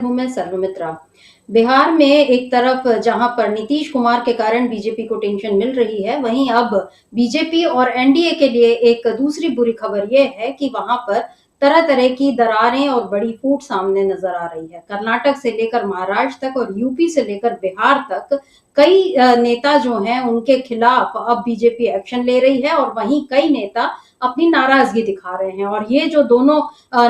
हूँ मैं सर्वमित्रा। बिहार में एक तरफ जहां पर नीतीश कुमार के कारण बीजेपी को टेंशन मिल रही है, वहीं अब बीजेपी और एनडीए के लिए एक दूसरी बुरी खबर यह है कि वहां पर तरह तरह की दरारें और बड़ी फूट सामने नजर आ रही है। कर्नाटक से लेकर महाराष्ट्र तक और यूपी से लेकर बिहार तक कई नेता जो हैं उनके खिलाफ अब बीजेपी एक्शन ले रही है और वहीं कई नेता अपनी नाराजगी दिखा रहे हैं। और ये जो दोनों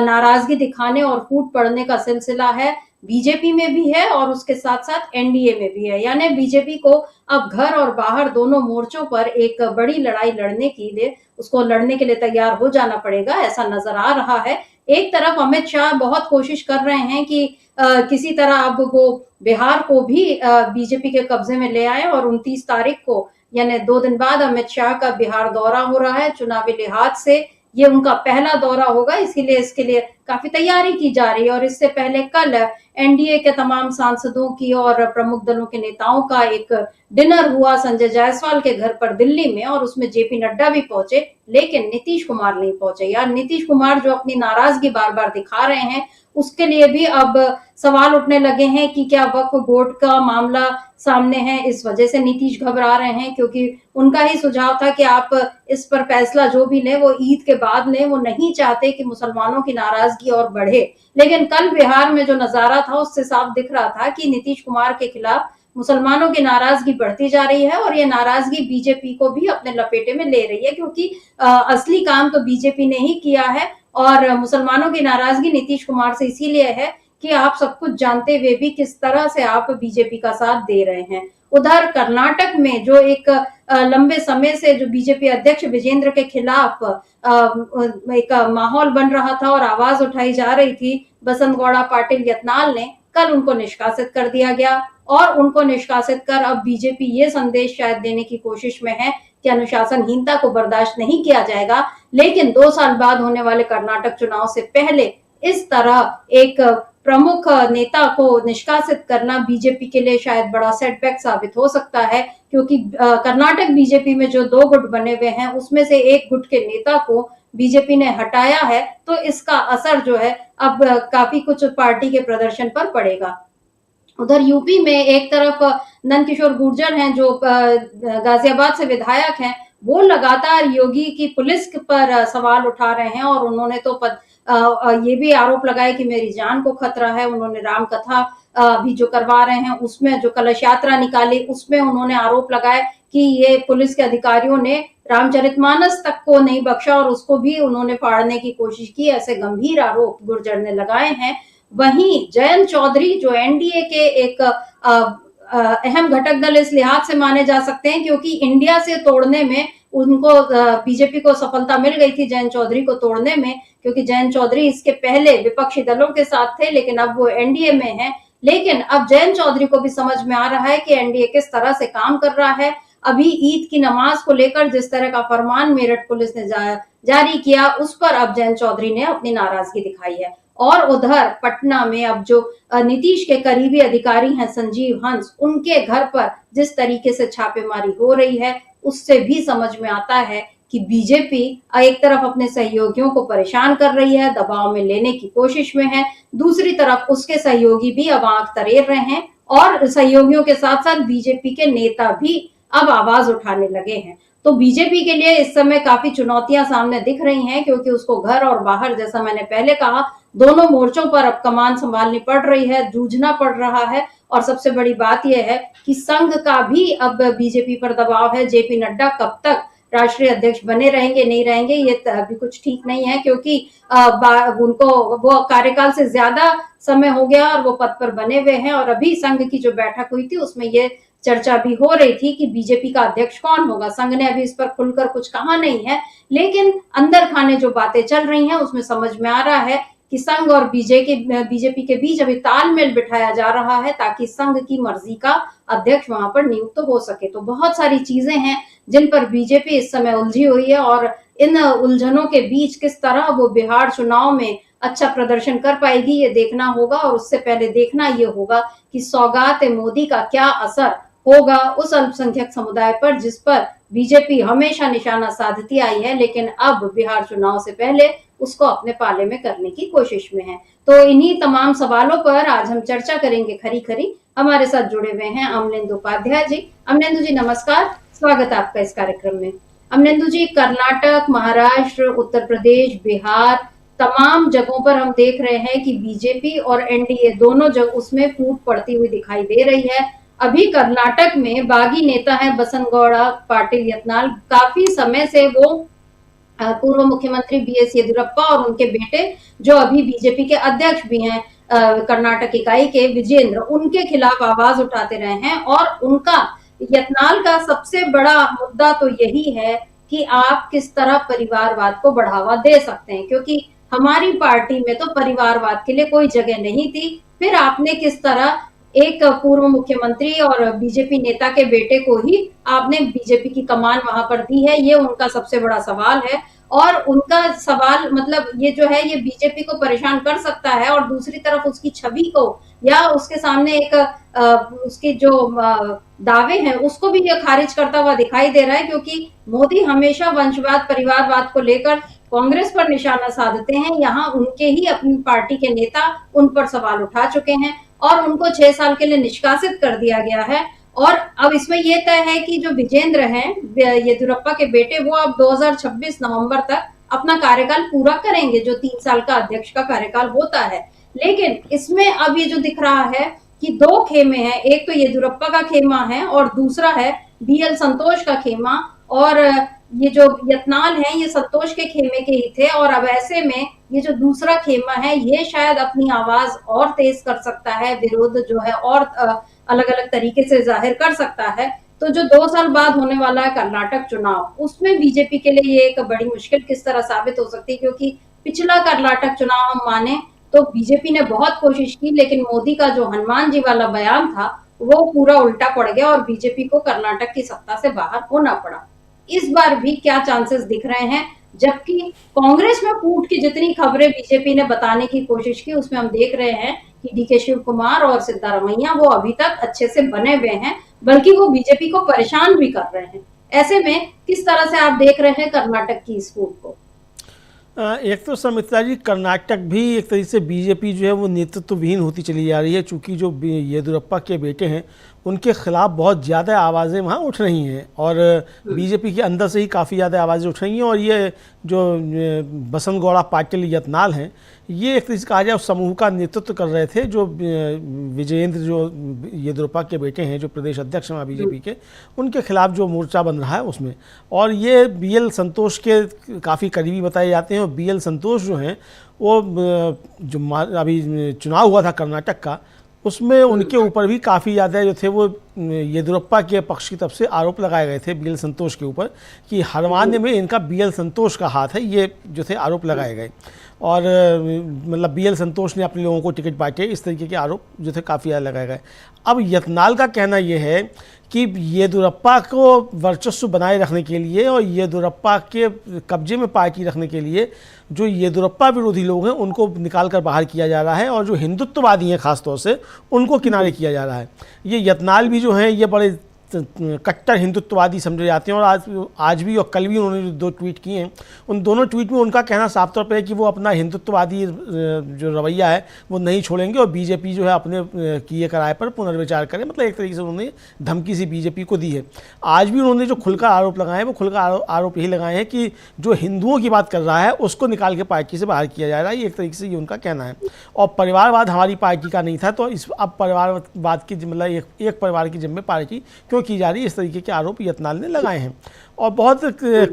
नाराजगी दिखाने और फूट पड़ने का सिलसिला है, बीजेपी में भी है और उसके साथ साथ एनडीए में भी है। यानी बीजेपी को अब घर और बाहर दोनों मोर्चों पर एक बड़ी लड़ाई लड़ने के लिए तैयार हो जाना पड़ेगा, ऐसा नजर आ रहा है। एक तरफ अमित शाह बहुत कोशिश कर रहे हैं कि किसी तरह अब वो बिहार को भी बीजेपी के कब्जे में ले आए और 29 तारीख को यानी 2 दिन बाद अमित शाह का बिहार दौरा हो रहा है। चुनावी लिहाज से ये उनका पहला दौरा होगा, इसीलिए इसके लिए काफी तैयारी की जा रही है। और इससे पहले कल एनडीए के तमाम सांसदों की और प्रमुख दलों के नेताओं का एक डिनर हुआ संजय जायसवाल के घर पर दिल्ली में, और उसमें जेपी नड्डा भी पहुंचे, लेकिन नीतीश कुमार नहीं पहुंचे। यार नीतीश कुमार जो अपनी नाराजगी बार बार दिखा रहे हैं, उसके लिए भी अब सवाल उठने लगे हैं कि क्या वक्फ बोर्ड का मामला सामने है, इस वजह से नीतीश घबरा रहे हैं, क्योंकि उनका ही सुझाव था कि आप इस पर फैसला जो भी लें वो ईद के बाद लें। वो नहीं चाहते कि मुसलमानों की नाराजगी और बढ़े। लेकिन कल बिहार में जो नजारा था उससे साफ दिख रहा था कि नीतीश कुमार के खिलाफ मुसलमानों की नाराजगी बढ़ती जा रही है और ये नाराजगी बीजेपी को भी अपने लपेटे में ले रही है, क्योंकि असली काम तो बीजेपी ने ही किया है। और मुसलमानों की नाराजगी नीतीश कुमार से इसीलिए है कि आप सब कुछ जानते हुए भी किस तरह से आप बीजेपी का साथ दे रहे हैं। उधर कर्नाटक में जो एक लंबे समय से जो बीजेपी अध्यक्ष विजेंद्र के खिलाफ एक माहौल बन रहा था और आवाज उठाई जा रही थी, बसंत गौड़ा पाटिल यत्नाल ने कल उनको निष्कासित कर दिया गया। और उनको निष्कासित कर अब बीजेपी ये संदेश शायद देने की कोशिश में है कि अनुशासनहीनता को बर्दाश्त नहीं किया जाएगा, लेकिन 2 साल बाद होने वाले कर्नाटक चुनाव से पहले इस तरह एक प्रमुख नेता को निष्कासित करना बीजेपी के लिए शायद बड़ा सेटबैक साबित हो सकता है, क्योंकि कर्नाटक बीजेपी में जो 2 गुट बने हुए हैं उसमें से एक गुट के नेता को बीजेपी ने हटाया है, तो इसका असर जो है अब काफी कुछ पार्टी के प्रदर्शन पर पड़ेगा। उधर यूपी में एक तरफ नंदकिशोर गुर्जर हैं जो गाजियाबाद से विधायक हैं, वो लगातार योगी की पुलिस पर सवाल उठा रहे हैं और उन्होंने तो ये भी आरोप लगाया कि मेरी जान को खतरा है। उन्होंने राम कथा भी जो करवा रहे हैं उसमें जो कलश यात्रा निकाली उसमें उन्होंने आरोप लगाया कि ये पुलिस के अधिकारियों ने रामचरितमानस तक को नहीं बख्शा और उसको भी उन्होंने फाड़ने की कोशिश की। ऐसे गंभीर आरोप गुर्जर ने लगाए हैं। वहीं जयंत चौधरी जो एनडीए के एक अहम घटक दल इस लिहाज से माने जा सकते हैं क्योंकि इंडिया से तोड़ने में उनको बीजेपी को सफलता मिल गई थी, जयंत चौधरी को तोड़ने में, क्योंकि जयंत चौधरी इसके पहले विपक्षी दलों के साथ थे लेकिन अब वो एनडीए में हैं। लेकिन अब जयंत चौधरी को भी समझ में आ रहा है कि एनडीए किस तरह से काम कर रहा है। अभी ईद की नमाज को लेकर जिस तरह का फरमान मेरठ पुलिस ने जारी किया, उस पर अब जयंत चौधरी ने अपनी नाराजगी दिखाई है। और उधर पटना में अब जो नीतीश के करीबी अधिकारी हैं संजीव हंस, उनके घर पर जिस तरीके से छापेमारी हो रही है उससे भी समझ में आता है कि बीजेपी एक तरफ अपने सहयोगियों को परेशान कर रही है, दबाव में लेने की कोशिश में है, दूसरी तरफ उसके सहयोगी भी अब आंख तरेर रहे हैं और सहयोगियों के साथ साथ बीजेपी के नेता भी अब आवाज उठाने लगे हैं। तो बीजेपी के लिए इस समय काफी चुनौतियां सामने दिख रही हैं, क्योंकि उसको घर और बाहर, जैसा मैंने पहले कहा, दोनों मोर्चों पर अब कमान संभालनी पड़ रही है, जूझना पड़ रहा है। और सबसे बड़ी बात यह है कि संघ का भी अब बीजेपी पर दबाव है। जेपी नड्डा कब तक राष्ट्रीय अध्यक्ष बने रहेंगे नहीं रहेंगे ये अभी कुछ ठीक नहीं है, क्योंकि उनको वो कार्यकाल से ज्यादा समय हो गया और वो पद पर बने हुए हैं। और अभी संघ की जो बैठक हुई थी उसमें ये चर्चा भी हो रही थी कि बीजेपी का अध्यक्ष कौन होगा। संघ ने अभी इस पर खुलकर कुछ कहा नहीं है, लेकिन अंदर खाने जो बातें चल रही हैं उसमें समझ में आ रहा है कि संघ और बीजेपी के बीच अभी तालमेल बिठाया जा रहा है ताकि संघ की मर्जी का अध्यक्ष वहां पर नियुक्त हो सके। तो बहुत सारी चीजें हैं जिन पर बीजेपी इस समय उलझी हुई है और इन उलझनों के बीच किस तरह वो बिहार चुनाव में अच्छा प्रदर्शन कर पाएगी ये देखना होगा। और उससे पहले देखना ये होगा कि सौगात मोदी का क्या असर होगा उस अल्पसंख्यक समुदाय पर जिस पर बीजेपी हमेशा निशाना साधती आई है, लेकिन अब बिहार चुनाव से पहले उसको अपने पाले में करने की कोशिश में है। तो इन्हीं तमाम सवालों पर आज हम चर्चा करेंगे खरी खरी। हमारे साथ जुड़े हुए हैं अमलेंदु उपाध्याय जी। अमलेंदु जी नमस्कार, स्वागत है आपका इस कार्यक्रम में। अमलेंदु जी, कर्नाटक, महाराष्ट्र, उत्तर प्रदेश, बिहार, तमाम जगहों पर हम देख रहे हैं कि बीजेपी और एनडीए दोनों जगह उसमें फूट पड़ती हुई दिखाई दे रही है। अभी कर्नाटक में बागी नेता है बसनगौड़ा पाटिल यत्नाल, काफी समय से वो पूर्व मुख्यमंत्री बीएस येदियुरप्पा और उनके बेटे जो अभी बीजेपी के अध्यक्ष भी हैं कर्नाटक इकाई के विजेंद्र, उनके खिलाफ आवाज उठाते रहे हैं। और उनका यत्नाल का सबसे बड़ा मुद्दा तो यही है कि आप किस तरह परिवारवाद को बढ़ावा दे सकते हैं, क्योंकि हमारी पार्टी में तो परिवारवाद के लिए कोई जगह नहीं थी। फिर आपने किस तरह एक पूर्व मुख्यमंत्री और बीजेपी नेता के बेटे को ही आपने बीजेपी की कमान वहां पर दी है, ये उनका सबसे बड़ा सवाल है। और उनका सवाल मतलब ये जो है ये बीजेपी को परेशान कर सकता है, और दूसरी तरफ उसकी छवि को या उसके सामने एक उसके जो दावे हैं उसको भी ये खारिज करता हुआ दिखाई दे रहा है, क्योंकि मोदी हमेशा वंशवाद परिवारवाद को लेकर कांग्रेस पर निशाना साधते हैं। यहाँ उनके ही अपनी पार्टी के नेता उन पर सवाल उठा चुके हैं और उनको 6 साल के लिए निष्कासित कर दिया गया है। और अब इसमें यह तय है कि जो विजेंद्र हैं येदियुरप्पा के बेटे, वो अब 2026 नवंबर तक अपना कार्यकाल पूरा करेंगे, जो 3 साल का अध्यक्ष का कार्यकाल होता है। लेकिन इसमें अब ये जो दिख रहा है कि 2 खेमे हैं, एक तो येदियुरप्पा का खेमा है और दूसरा है बीएल संतोष का खेमा। और ये जो यत्नाल है ये संतोष के खेमे के ही थे, और अब ऐसे में ये जो दूसरा खेमा है ये शायद अपनी आवाज और तेज कर सकता है, विरोध जो है और अलग अलग तरीके से जाहिर कर सकता है। तो जो 2 साल बाद होने वाला है कर्नाटक चुनाव, उसमें बीजेपी के लिए ये एक बड़ी मुश्किल किस तरह साबित हो सकती है, क्योंकि पिछला कर्नाटक चुनाव हम माने तो बीजेपी ने बहुत कोशिश की, लेकिन मोदी का जो हनुमान जी वाला बयान था वो पूरा उल्टा पड़ गया और बीजेपी को कर्नाटक की सत्ता से बाहर होना पड़ा। इस बार भी क्या चांसेस दिख रहे हैं, जबकि कांग्रेस में फूट की जितनी खबरें बीजेपी ने बताने की कोशिश की उसमें हम देख रहे हैं कि डीके शिव कुमार और सिद्धारमैया वो अभी तक अच्छे से बने हुए हैं, बल्कि वो बीजेपी को परेशान भी कर रहे हैं। ऐसे में किस तरह से आप देख रहे हैं कर्नाटक की इस फूट को? एक तो समिता जी, कर्नाटक भी एक तरीके से बीजेपी जो है वो नेतृत्वविहीन होती चली जा रही है, चूँकि जो येदियुरप्पा के बेटे हैं उनके खिलाफ बहुत ज़्यादा आवाज़ें वहाँ उठ रही हैं और बीजेपी के अंदर से ही काफ़ी ज़्यादा आवाज़ें उठ रही हैं। और ये जो बसनगौड़ा पाटिल यत्नाल हैं, ये एक तरीके से कहा जाए उस समूह का नेतृत्व कर रहे थे, जो विजेंद्र जो येदियुरप्पा के बेटे हैं, जो प्रदेश अध्यक्ष हैं बीजेपी के, उनके खिलाफ जो मोर्चा बन रहा है उसमें। और ये बीएल संतोष के काफ़ी करीबी बताए जाते हैं। और बीएल संतोष जो हैं वो जो अभी चुनाव हुआ था कर्नाटक का, उसमें उनके ऊपर भी काफ़ी ज़्यादा जो थे वो येदियुरप्पा के पक्ष की तरफ से आरोप लगाए गए थे बीएल संतोष के ऊपर कि हरमान्य में इनका बीएल संतोष का हाथ है, ये जो थे आरोप लगाए गए। और मतलब बीएल संतोष ने अपने लोगों को टिकट बांटे, इस तरीके के आरोप जो थे काफ़ी ज़्यादा लगाए गए। अब यत्नाल का कहना ये है कि येदियुरप्पा को वर्चस्व बनाए रखने के लिए और येदियुरप्पा के कब्जे में पार्टी रखने के लिए जो येदियुरप्पा विरोधी लोग हैं उनको निकाल कर बाहर किया जा रहा है, और जो हिंदुत्ववादी हैं ख़ासतौर से उनको किनारे किया जा रहा है। ये यत्नाल भी जो हैं ये बड़े कट्टर हिंदुत्ववादी समझे जाते हैं, और आज भी और कल भी उन्होंने जो 2 ट्वीट किए हैं, उन दोनों ट्वीट में उनका कहना साफ तौर पर है कि वो अपना हिंदुत्ववादी जो रवैया है वो नहीं छोड़ेंगे और बीजेपी जो है अपने किए कराए पर पुनर्विचार करें। मतलब एक तरीके से उन्होंने धमकी सी बीजेपी को दी है। आज भी उन्होंने जो खुलकर आरोप लगाए हैं वो खुलकर आरोप यही लगाए हैं कि जो हिंदुओं की बात कर रहा है उसको निकाल के पार्टी से बाहर किया जा रहा है। ये एक तरीके से ये उनका कहना है। और परिवारवाद हमारी पार्टी का नहीं था, तो इस अब परिवारवाद की मतलब एक परिवार की जिम्मे पार्टी क्यों की जा रही है, इस तरीके के आरोप यत्नाल ने लगाए हैं। और बहुत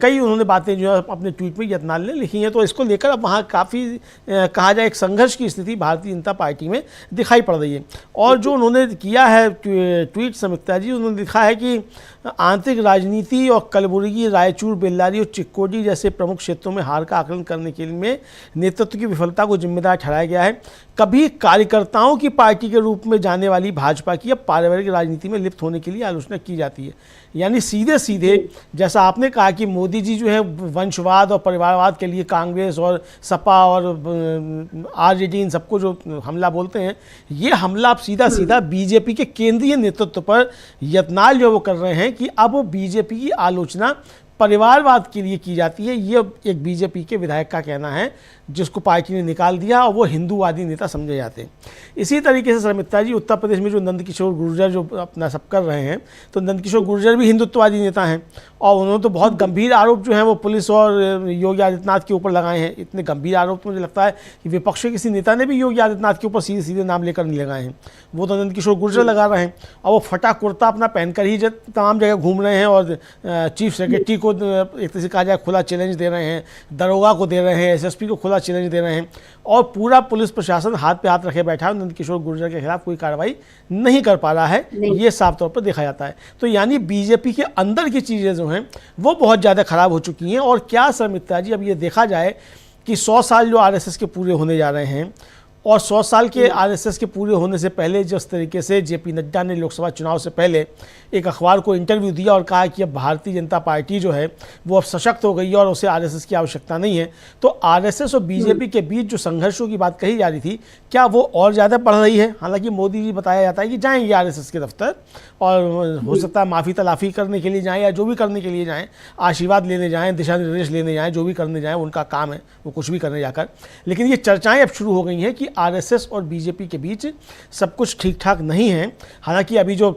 कई उन्होंने बातें जो है अपने ट्वीट में यत्नाल ने लिखी हैं। तो इसको लेकर अब वहाँ काफ़ी कहा जाए एक संघर्ष की स्थिति भारतीय जनता पार्टी में दिखाई पड़ रही है। और जो उन्होंने किया है ट्वीट समीक्षा जी, उन्होंने लिखा है कि आंतरिक राजनीति और कलबुर्गी, रायचूर, बेल्लारी और चिक्कोडी जैसे प्रमुख क्षेत्रों में हार का आकलन करने के लिए नेतृत्व की विफलता को जिम्मेदार ठहराया गया है। कभी कार्यकर्ताओं की पार्टी के रूप में जाने वाली भाजपा की अब पारिवारिक राजनीति में लिप्त होने के लिए आलोचना में की जाती है। यानी सीधे सीधे जैसा आपने कहा कि मोदी जी जो है वंशवाद और परिवारवाद के लिए कांग्रेस और सपा और आरजेडी इन सबको जो हमला बोलते हैं, ये हमला आप सीधा सीधा बीजेपी के केंद्रीय नेतृत्व पर यत्नाल जो वो कर रहे हैं कि अब वो बीजेपी की आलोचना परिवारवाद के लिए की जाती है। ये एक बीजेपी के विधायक का कहना है जिसको पार्टी ने निकाल दिया और वो हिंदूवादी नेता समझे जाते हैं। इसी तरीके से शर्मिष्ठा जी, उत्तर प्रदेश में जो नंदकिशोर गुर्जर जो अपना सब कर रहे हैं, तो नंदकिशोर गुर्जर भी हिंदुत्ववादी नेता हैं और उन्होंने तो बहुत गंभीर आरोप जो हैं वो पुलिस और योगी आदित्यनाथ के ऊपर लगाए हैं। इतने गंभीर आरोप तो मुझे लगता है कि विपक्ष के किसी नेता ने भी योगी आदित्यनाथ के ऊपर सीधे सीधे नाम लेकर नहीं लगाए हैं। वो तो नंदकिशोर गुर्जर लगा रहे हैं और वो फटा कुर्ता अपना पहनकर ही तमाम जगह घूम रहे हैं और चीफ सेक्रेटरी को एक तरह से कहा जाए खुला चैलेंज दे रहे हैं, दरोगा को दे रहे हैं, एसएसपी को खुला चैलेंज दे रहे हैं और पूरा पुलिस प्रशासन हाथ पे हाथ रखे बैठा है। नंदकिशोर गुर्जर के खिलाफ कोई कार्रवाई नहीं कर पा रहा है, ये साफ तौर पर देखा जाता है। तो यानी बीजेपी के अंदर की चीज़ें जो हैं वो बहुत ज़्यादा खराब हो चुकी हैं। और क्या शर्मिष्ठा जी, अब ये देखा जाए कि 100 साल जो आरएसएस के पूरे होने जा रहे हैं और 100 साल के आरएसएस के पूरे होने से पहले जिस तरीके से जेपी नड्डा ने लोकसभा चुनाव से पहले एक अखबार को इंटरव्यू दिया और कहा कि अब भारतीय जनता पार्टी जो है वो अब सशक्त हो गई है और उसे आरएसएस की आवश्यकता नहीं है, तो आरएसएस और बीजेपी के बीच जो संघर्षों की बात कही जा रही थी, क्या वो और ज़्यादा बढ़ रही है? हालांकि मोदी जी बताया जाता है कि जाएंगे आरएसएस के दफ्तर और हो सकता है माफ़ी तलाफ़ी करने के लिए जाएँ या जो भी करने के लिए जाएँ, आशीर्वाद लेने जाएँ, दिशा निर्देश लेने जाएँ, जो भी करने जाएँ, उनका काम है वो कुछ भी करने जाकर। लेकिन ये चर्चाएँ अब शुरू हो गई हैं कि आरएसएस और बीजेपी के बीच सब कुछ ठीक ठाक नहीं है। हालांकि अभी जो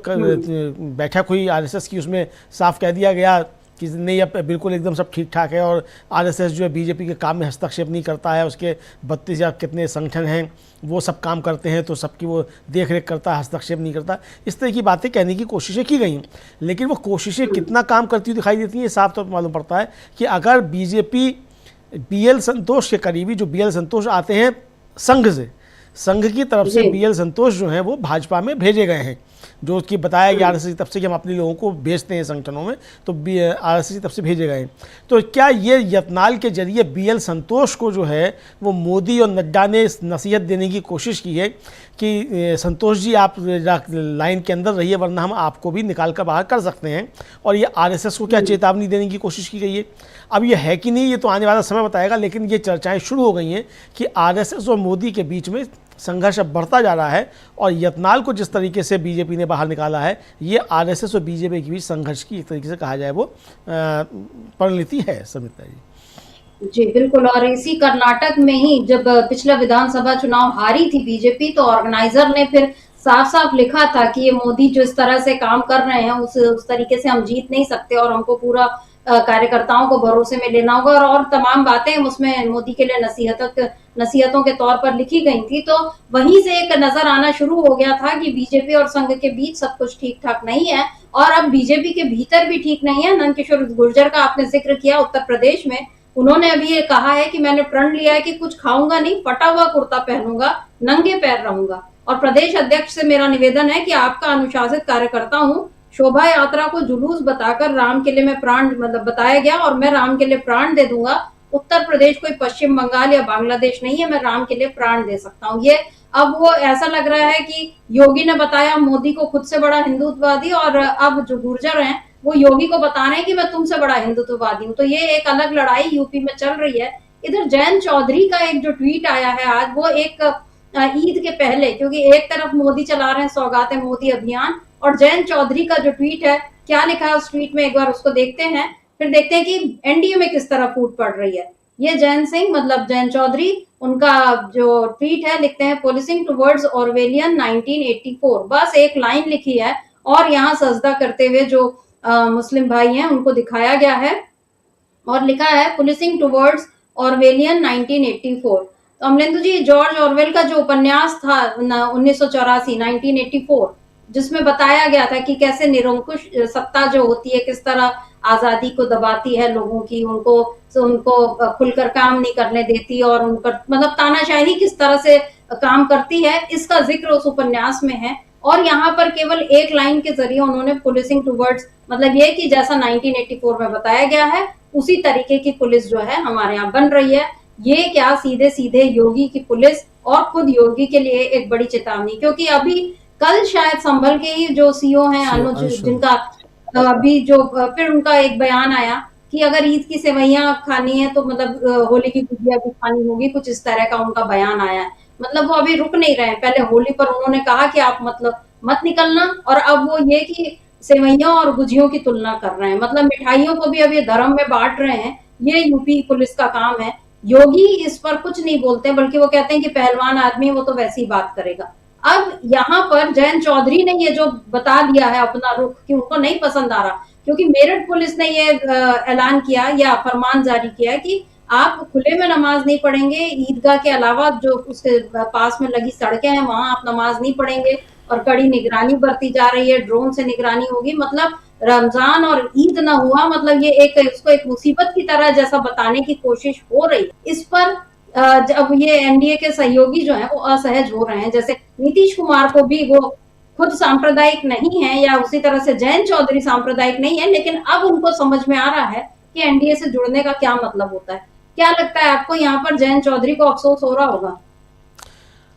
बैठक हुई आरएसएस की उसमें साफ कह दिया गया कि नहीं, अब बिल्कुल एकदम सब ठीक ठाक है और आरएसएस जो है बीजेपी के काम में हस्तक्षेप नहीं करता है। उसके 32 या कितने संगठन हैं वो सब काम करते हैं, तो सबकी वो देख रेख करता है, हस्तक्षेप नहीं करता। इस तरह की बातें कहने की कोशिशें की गई, लेकिन वो कोशिशें कितना काम करती हुई दिखाई देती हैं, साफ तौर पर मालूम पड़ता है कि अगर बीजेपी बीएल संतोष के करीबी जो बीएल संतोष आते हैं संघ की तरफ से बीएल संतोष जो हैं वो भाजपा में भेजे गए हैं, जो कि बताया गया आरएसएस की तरफ से कि हम अपने लोगों को भेजते हैं संगठनों में, तो आरएसएस की तरफ से भेजे गए हैं। तो क्या ये यत्नाल के जरिए बीएल संतोष को जो है वो मोदी और नड्डा ने नसीहत देने की कोशिश की है कि संतोष जी आप लाइन के अंदर रहिए वरना हम आपको भी निकाल कर बाहर कर सकते हैं, और ये आरएसएस को क्या चेतावनी देने की कोशिश की गई है? अब ये है कि नहीं ये तो आने वाला समय बताएगा, लेकिन ये चर्चाएं शुरू हो गई हैं कि आरएसएस और मोदी के बीच में संघर्ष अब बढ़ता जा रहा है और यत्नाल को जिस तरीके से बीजेपी ने बाहर निकाला है, ये आरएसएस और बीजेपी के बीच संघर्ष की एक तरीके से कहा जाए वो परिणति है। शर्मिष्ठा जी। जी बिल्कुल, और इसी कर्नाटक में ही जब पिछला विधानसभा चुनाव हारी थी बीजेपी, तो ऑर्गेनाइजर ने फिर साफ साफ लिखा था कि ये मोदी जो इस तरह से काम कर रहे हैं उस तरीके से हम जीत नहीं सकते और हमको पूरा कार्यकर्ताओं को भरोसे में लेना होगा, और तमाम बातें उसमें मोदी के लिए नसीहतों के तौर पर लिखी गई थी। तो वहीं से एक नजर आना शुरू हो गया था कि बीजेपी और संघ के बीच सब कुछ ठीक ठाक नहीं है, और अब बीजेपी के भीतर भी ठीक नहीं है। नंदकिशोर गुर्जर का आपने जिक्र किया उत्तर प्रदेश में, उन्होंने अभी ये कहा है कि मैंने प्रण लिया है कि कुछ खाऊंगा नहीं, फटा हुआ कुर्ता पहनूंगा, नंगे पैर रहूंगा, और प्रदेश अध्यक्ष से मेरा निवेदन है कि आपका अनुशासित कार्यकर्ता हूँ, शोभा यात्रा को जुलूस बताकर राम के लिए मैं प्राण बताया गया और मैं राम के लिए प्राण दे दूंगा। उत्तर प्रदेश कोई पश्चिम बंगाल या बांग्लादेश नहीं है, मैं राम के लिए प्राण दे सकता हूँ। ये अब वो ऐसा लग रहा है कि योगी ने बताया मोदी को खुद से बड़ा हिंदुत्ववादी, और अब जो गुर्जर हैं वो योगी को बता रहे हैं कि मैं तुमसे बड़ा हिंदुत्ववादी हूँ। तो ये एक अलग लड़ाई यूपी में चल रही है। इधर जयंत चौधरी का एक जो ट्वीट आया है आज, वो एक ईद के पहले, क्योंकि एक तरफ मोदी चला रहे हैं सौगाते मोदी अभियान, और जयंत चौधरी का जो ट्वीट है, क्या लिखा है उस ट्वीट में एक बार उसको देखते हैं, फिर देखते हैं कि एनडीए में किस तरह फूट पड़ रही है। ये जयंत सिंह मतलब जयंत चौधरी, उनका जो ट्वीट है लिखते हैं पोलिसिंग टुवर्ड्स ऑरवेलियन 1984, बस एक लाइन लिखी है और यहाँ सजदा करते हुए जो मुस्लिम भाई हैं उनको दिखाया गया है और लिखा है पुलिसिंग टुवर्ड्स ऑरवेलियन 1984। तो अमलेंदु जी, जॉर्ज ऑरवेल का जो उपन्यास था 1984 1984, जिसमें बताया गया था कि कैसे निरंकुश सत्ता जो होती है किस तरह आजादी को दबाती है लोगों की, उनको खुलकर काम नहीं करने देती और उन पर मतलब तानाशाही किस तरह से काम करती है, इसका जिक्र उस उपन्यास में है। और यहाँ पर केवल एक लाइन के जरिए उन्होंने पुलिसिंग टुवर्ड्स, मतलब ये कि जैसा 1984 में बताया गया है उसी तरीके की पुलिस जो है हमारे यहाँ बन रही है। ये क्या सीधे सीधे योगी की पुलिस और खुद योगी के लिए एक बड़ी चेतावनी, क्योंकि अभी कल शायद संभल के ही जो सीओ हैं अनुज, अंश जिनका अभी जो फिर उनका एक बयान आया कि अगर ईद की सेवइयां खानी है तो मतलब होली की गुजिया भी खानी होगी, कुछ इस तरह का उनका बयान आया है। मतलब वो अभी रुक नहीं रहे हैं। पहले होली पर उन्होंने कहा कि आप मतलब मत निकलना, और अब वो ये कि सेवइयां और गुजियों की तुलना कर रहे हैं। मतलब मिठाइयों को भी अब ये धर्म में बांट रहे हैं। ये यूपी पुलिस का काम है। योगी इस पर कुछ नहीं बोलते, बल्कि वो कहते हैं कि पहलवान आदमी वो तो वैसी ही बात करेगा। अब यहाँ पर जयंत चौधरी ने ये जो बता दिया है अपना रुख कि उनको नहीं पसंद आ रहा, क्योंकि मेरठ पुलिस ने ये ऐलान किया या फरमान जारी किया कि आप खुले में नमाज नहीं पढ़ेंगे, ईदगाह के अलावा जो उसके पास में लगी सड़कें हैं वहां आप नमाज नहीं पढ़ेंगे, और कड़ी निगरानी बरती जा रही है, ड्रोन से निगरानी होगी। मतलब रमजान और ईद ना हुआ, मतलब ये एक उसको एक मुसीबत की तरह जैसा बताने की कोशिश हो रही है। इस पर जब ये एनडीए के सहयोगी जो हैं वो असहज हो रहे हैं। जैसे नीतीश कुमार को भी, वो खुद सांप्रदायिक नहीं है, या उसी तरह से जयंत चौधरी सांप्रदायिक नहीं है, लेकिन अब उनको समझ में आ रहा है कि एनडीए से जुड़ने का क्या मतलब होता है। क्या लगता है आपको, यहाँ पर जयंत चौधरी को अफसोस हो रहा होगा?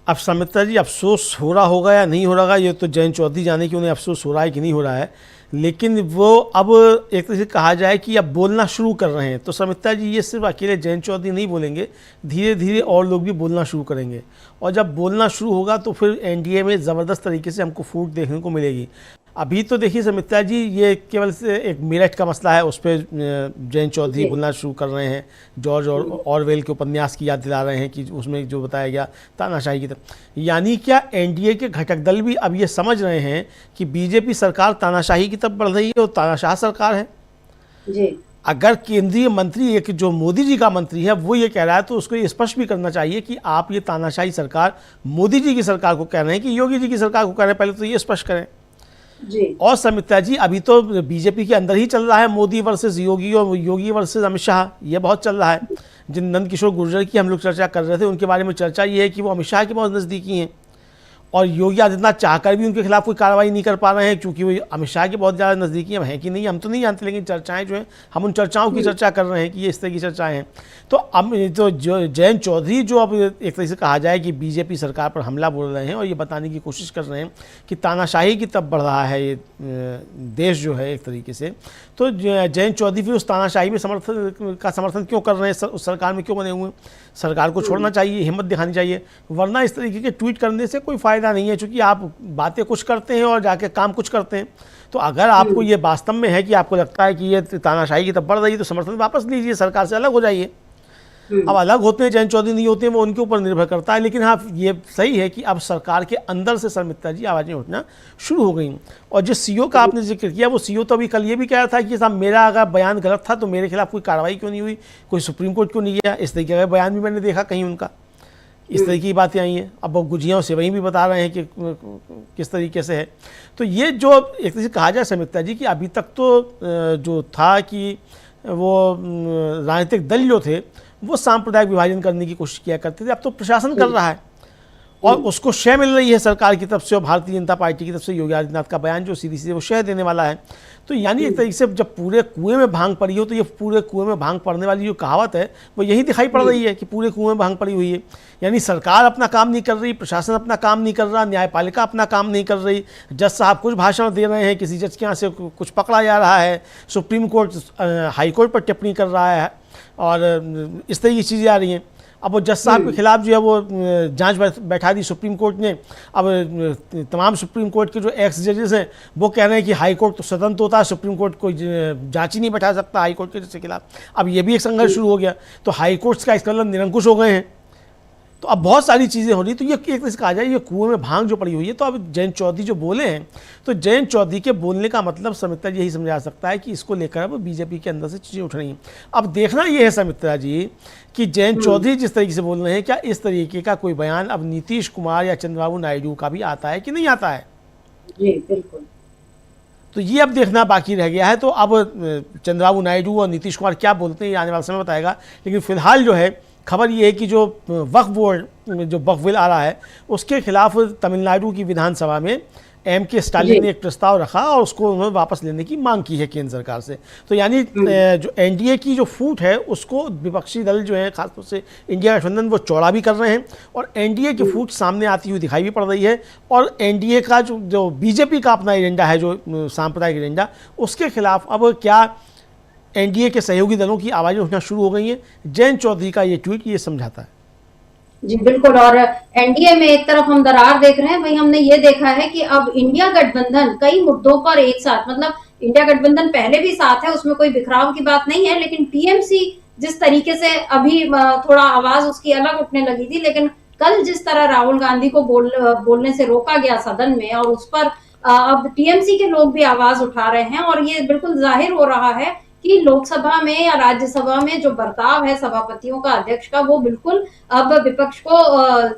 अब समिता जी, अफसोस हो रहा होगा या नहीं हो रहा ये तो जयंत चौधरी जाने कि उन्हें अफसोस हो रहा है कि नहीं हो रहा है, लेकिन वो अब एक तरह से कहा जाए कि अब बोलना शुरू कर रहे हैं। तो समिता जी, ये सिर्फ अकेले जयंत चौधरी नहीं बोलेंगे, धीरे धीरे और लोग भी बोलना शुरू करेंगे, और जब बोलना शुरू होगा तो फिर एनडीए में ज़बरदस्त तरीके से हमको फूट देखने को मिलेगी। अभी तो देखिए समिता जी, ये केवल से एक मेरठ का मसला है, उस पर जयंत चौधरी बोलना शुरू कर रहे हैं, जॉर्ज और ऑरवेल के उपन्यास की याद दिला रहे हैं कि उसमें जो बताया गया तानाशाही की तरफ। यानी क्या एनडीए के घटक दल भी अब ये समझ रहे हैं कि बीजेपी सरकार तानाशाही की तरफ बढ़ रही है और तानाशाह सरकार है। जी। अगर केंद्रीय मंत्री, एक जो मोदी जी का मंत्री है, वो ये कह रहा है तो उसको ये स्पष्ट भी करना चाहिए कि आप ये तानाशाही सरकार मोदी जी की सरकार को कह रहे हैं कि योगी जी की सरकार को कह रहे हैं, पहले तो ये स्पष्ट करें। जी। और समिता जी, अभी तो बीजेपी के अंदर ही चल रहा है मोदी वर्सेस योगी और योगी वर्सेस अमित शाह, ये बहुत चल रहा है। जिन नंद किशोर गुर्जर की हम लोग चर्चा कर रहे थे, उनके बारे में चर्चा ये है कि वो अमित शाह के बहुत नज़दीकी हैं, और योगी आदित्यनाथ चाहकर भी उनके खिलाफ कोई कार्रवाई नहीं कर पा रहे हैं क्योंकि वो अमित शाह के बहुत ज़्यादा नज़दीकी हैं कि नहीं हम तो नहीं जानते, लेकिन चर्चाएं जो हैं, हम उन चर्चाओं की चर्चा कर रहे हैं कि ये इस तरह की चर्चाएं हैं। तो अब तो जयंत चौधरी जो अब एक तरह से कहा जाए कि बीजेपी सरकार पर हमला बोल रहे हैं और ये बताने की कोशिश कर रहे हैं कि तानाशाही की तरफ बढ़ रहा है ये देश जो है एक तरीके से, तो जयंत चौधरी फिर उस तानाशाही में समर्थन क्यों कर रहे हैं, उस सरकार में क्यों बने हुए हैं? सरकार को छोड़ना चाहिए, हिम्मत दिखानी चाहिए, वरना इस तरीके के ट्वीट करने से कोई फ़ायदा नहीं है, क्योंकि आप बातें कुछ करते हैं और जाके काम कुछ करते हैं। तो अगर आपको ये वास्तव में है कि आपको लगता है कि ये तानाशाही की तरफ बढ़ रही है, तो समर्थन वापस लीजिए, सरकार से अलग हो जाइए। अब अलग होते हैं जयंत चौधरी नहीं होते हैं, वो उनके ऊपर निर्भर करता है। लेकिन हाँ, ये सही है कि अब सरकार के अंदर से शर्मिष्ठा जी आवाज़ें उठना शुरू हो गई। और जो सीओ का आपने जिक्र किया, वो सीओ तो अभी कल ये भी कह रहा था कि साहब मेरा अगर बयान गलत था तो मेरे खिलाफ कोई कार्रवाई क्यों नहीं हुई, कोई सुप्रीम कोर्ट क्यों नहीं गया। इस तरीके का बयान भी मैंने देखा कहीं उनका, इस तरह की बातें आई हैं। अब वो गुजियाओं से वहीं भी बता रहे हैं कि किस तरीके से है। तो ये जो एक तरह से कहा जाए शर्मिष्ठा जी कि अभी तक तो जो था कि वो राजनीतिक दल जो थे वो सांप्रदायिक विभाजन करने की कोशिश किया करते थे, अब तो प्रशासन कर रहा है और उसको शय मिल रही है सरकार की तरफ से और भारतीय जनता पार्टी की तरफ से। योगी आदित्यनाथ का बयान जो सीधी सीधे वो शय देने वाला है। तो यानी एक तरीके से जब पूरे कुएं में भांग पड़ी हो, तो ये पूरे कुएं में भांग पड़ने वाली जो कहावत है वो यही दिखाई पड़ रही है कि पूरे कुएं में भांग पड़ी हुई है। यानी सरकार अपना काम नहीं कर रही, प्रशासन अपना काम नहीं कर रहा, न्यायपालिका अपना काम नहीं कर रही, जज साहब कुछ भाषण दे रहे हैं, किसी जज के यहाँ से कुछ पकड़ा जा रहा है, सुप्रीम कोर्ट हाई कोर्ट पर टिप्पणी कर रहा है और इस तरह की चीज़ें आ रही हैं। अब वो जज साहब के खिलाफ जो है वो जांच बैठा दी सुप्रीम कोर्ट ने। अब तमाम सुप्रीम कोर्ट के जो एक्स जजेस हैं वो कह रहे हैं कि हाई कोर्ट तो स्वतंत्र होता है, सुप्रीम कोर्ट कोई जांच ही नहीं बैठा सकता हाई कोर्ट के जज के खिलाफ। अब ये भी एक संघर्ष शुरू हो गया, तो हाई कोर्ट्स का इसका मतलब निरंकुश हो गए हैं। तो अब बहुत सारी चीज़ें हो रही, तो ये एक तरह से कहा जाए ये कुएं में भांग जो पड़ी हुई है। तो अब जयंत चौधरी जो बोले हैं, तो जयंत चौधरी के बोलने का मतलब समित्रा जी यही समझा सकता है कि इसको लेकर अब बीजेपी के अंदर से चीज़ें उठ रही हैं। अब देखना ये है समित्रा जी कि जयंत चौधरी जिस तरीके से बोल रहे हैं, क्या इस तरीके का कोई बयान अब नीतीश कुमार या चंद्रबाबू नायडू का भी आता है कि नहीं आता है। जी बिल्कुल। तो ये अब देखना बाकी रह गया है। तो अब चंद्रबाबू नायडू और नीतीश कुमार क्या बोलते हैं ये आने वाला समय बताएगा। लेकिन फिलहाल जो है खबर ये है कि जो वक्फ बोर्ड जो वक्फ बिल आ रहा है उसके खिलाफ तमिलनाडु की विधानसभा में एम के स्टालिन ने एक प्रस्ताव रखा और उसको उन्होंने वापस लेने की मांग की है केंद्र सरकार से। तो यानी जो एनडीए की जो फूट है उसको विपक्षी दल जो है खासतौर से इंडिया गठबंधन वो चौड़ा भी कर रहे हैं और एनडीए की फूट सामने आती हुई दिखाई भी पड़ रही है। और एनडीए का जो बीजेपी का अपना एजेंडा है, जो सांप्रदायिक एजेंडा, उसके खिलाफ अब क्या एनडीए के सहयोगी दलों की आवाज़ें उठना शुरू हो गई हैं। जयंत चौधरी का ये ट्वीट ये समझाता है। जी बिल्कुल। और एनडीए में एक तरफ हम दरार देख रहे हैं, वहीं हमने ये देखा है कि अब इंडिया गठबंधन कई मुद्दों पर एक साथ, मतलब इंडिया गठबंधन पहले भी साथ है, उसमें कोई बिखराव की बात नहीं है, लेकिन टीएमसी जिस तरीके से अभी थोड़ा आवाज उसकी अलग उठने लगी थी, लेकिन कल जिस तरह राहुल गांधी को बोलने से रोका गया सदन में और उस पर अब टीएमसी के लोग भी आवाज उठा रहे हैं और ये बिल्कुल जाहिर हो रहा है कि लोकसभा में या राज्यसभा में जो बर्ताव है सभापतियों का, अध्यक्ष का, वो बिल्कुल अब विपक्ष को